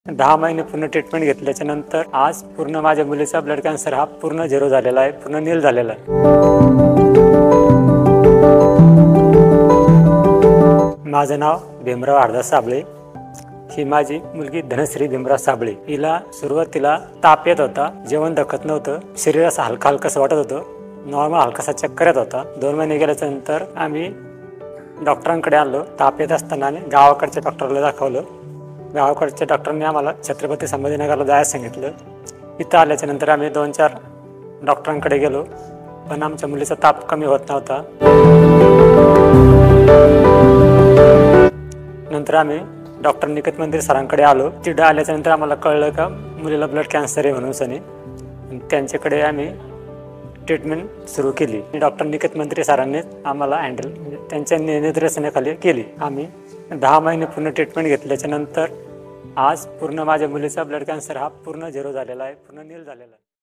10 महिने पूर्ण ट्रीटमेंट घेतल्याच्या नंतर आज पूर्ण माझ्या मुलीचा ब्लड कॅन्सर हा पूर्ण झिरो झालेला आहे, पूर्ण नील झालेला आहे। माझं नाव भीमराव हरदास साबळे। ही माझी मुलगी धनश्री भीमराव साबळे। हिला सुरुवातीला ताप येत होता, जेवण दखत नव्हतं, शरीर असं हलका हलकसं वाटत होतं, नॉर्मल हलकासा चक्कर येत होता। 2 महिने गेल्याच्या नंतर आम्ही डॉक्टरांकडे आलो। ताप येत असताना गावाकडच्या डॉक्टरला दाखवलं। गावाकडच्या डॉक्टरांनी आम्हाला छत्रपती संभाजीनगरला जायला सांगितलं। इथं आल्याच्या नंतर आम्ही 2-4 डॉक्टरांकडे गेलो, पण आमच्या मुलीचा ताप कमी होत नव्हता। नंतर आम्ही डॉक्टर निकेत मंदिर सरांकडे आलो। तिथं आल्याच्या नंतर आम्हाला कळलं का मुलीला ब्लड कॅन्सर आहे म्हणून सनी त्यांच्याकडे आम्ही ट्रीटमेंट सुरू केली। डॉक्टर निकेत मंदिर सरांनी आम्हाला हँडल त्यांच्या निर्देशनाखाली केली। आम्ही 10 महिने पूर्ण ट्रीटमेंट घेतल्याच्या नंतर आज पूर्ण माझ्या मुलीचा ब्लड कॅन्सर हा पूर्ण झिरो झालेला आहे, पूर्ण नील झालेला आहे।